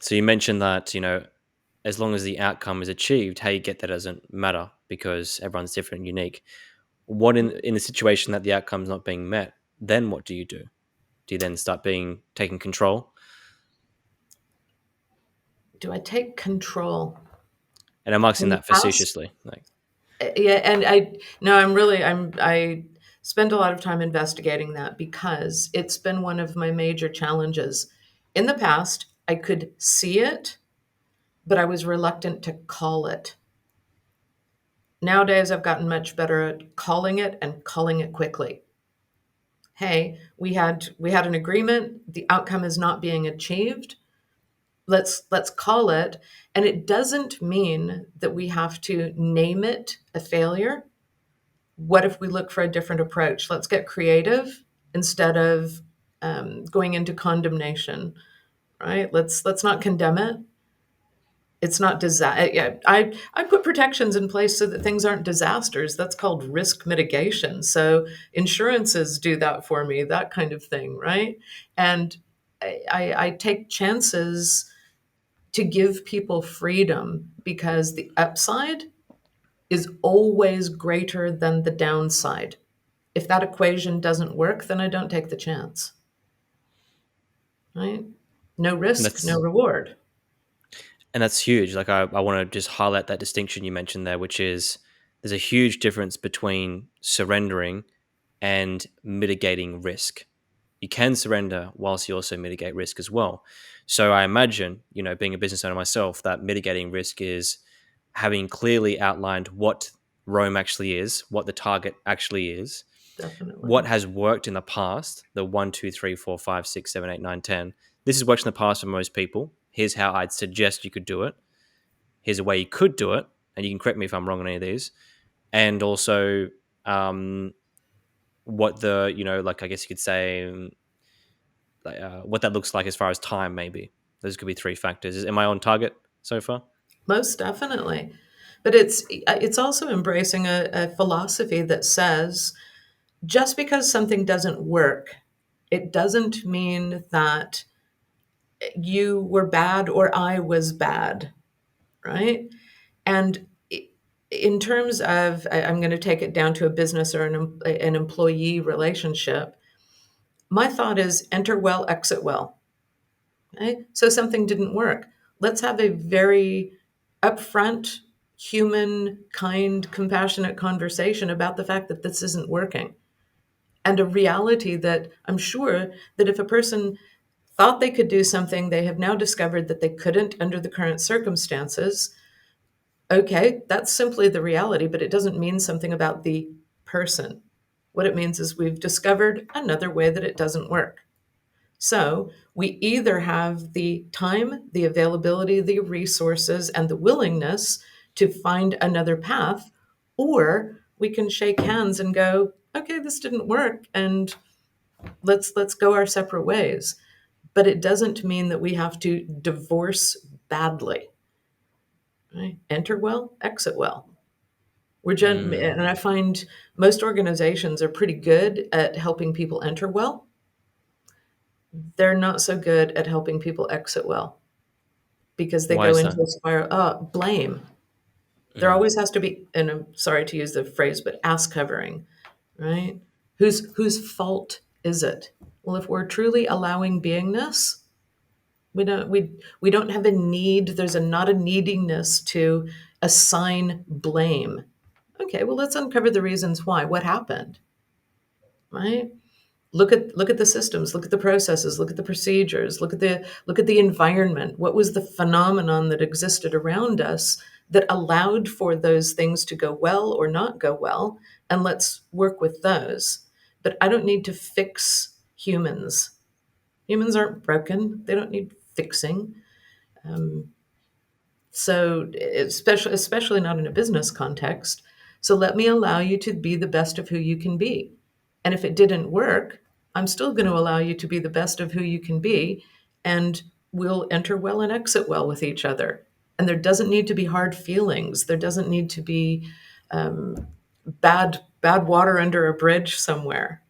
So you mentioned that, as long as the outcome is achieved, how you get there doesn't matter because everyone's different and unique. What in the situation that the outcome's not being met, then what do you do? Do you then start taking control? Do I take control? And I'm asking In the that past, facetiously. Like, yeah, and I spend a lot of time investigating that because it's been one of my major challenges. In the past, I could see it, but I was reluctant to call it. Nowadays, I've gotten much better at calling it and calling it quickly. Hey, we had an agreement, the outcome is not being achieved. Let's call it, and it doesn't mean that we have to name it a failure. What if we look for a different approach? Let's get creative instead of going into condemnation, right? Let's not condemn it. It's not disaster. Yeah, I put protections in place so that things aren't disasters. That's called risk mitigation. So insurances do that for me, that kind of thing, right? And I take chances to give people freedom because the upside is always greater than the downside. If that equation doesn't work, then I don't take the chance, right? No and risk, no that's reward. and that's huge. Like I want to just highlight that distinction you mentioned there, which is there's a huge difference between surrendering and mitigating risk. You can surrender whilst you also mitigate risk as well. So I imagine, being a business owner myself, that mitigating risk is having clearly outlined what Rome actually is, what the target actually is, what Definitely. has worked in the past, the 1, 2, 3, 4, 5, 6, 7, 8, 9, 10. This has worked in the past for most people. Here's how I'd suggest you could do it. Here's a way you could do it. And you can correct me if I'm wrong on any of these. And also, um, what like I guess you could say, what that looks like as far as time, maybe. Those could be three factors. Am I on target so far? Most definitely. But it's also embracing a philosophy that says just because something doesn't work, it doesn't mean that you were bad or I was bad, right? And in terms of, I'm going to take it down to a business or an employee relationship, my thought is enter well, exit well. Okay? So something didn't work. Let's have a very upfront, human, kind, compassionate conversation about the fact that this isn't working. And a reality that I'm sure that if a person thought they could do something, they have now discovered that they couldn't under the current circumstances. Okay, that's simply the reality, but it doesn't mean something about the person. What it means is we've discovered another way that it doesn't work. So we either have the time, the availability, the resources, and the willingness to find another path, or we can shake hands and go, okay, this didn't work, and let's go our separate ways. But it doesn't mean that we have to divorce badly. Right? Enter well, exit well. Mm, And I find most organizations are pretty good at helping people enter well. They're not so good at helping people exit well because they why go is that? into a spiral. Blame. There Mm, always has to be, and I'm sorry to use the phrase, but ass covering, right? Whose fault is it? Well, if we're truly allowing beingness, we don't have a need. There's not a neediness to assign blame. Okay, well, let's uncover the reasons why. What happened, right? Look at the systems, look at the processes, look at the procedures, look at the environment. What was the phenomenon that existed around us that allowed for those things to go well or not go well? And let's work with those. But I don't need to fix humans. Humans aren't broken. They don't need fixing. Um, so especially not in a business context. So let me allow you to be the best of who you can be. And if it didn't work, I'm still going to allow you to be the best of who you can be, and we'll enter well and exit well with each other. And there doesn't need to be hard feelings. There doesn't need to be bad water under a bridge somewhere.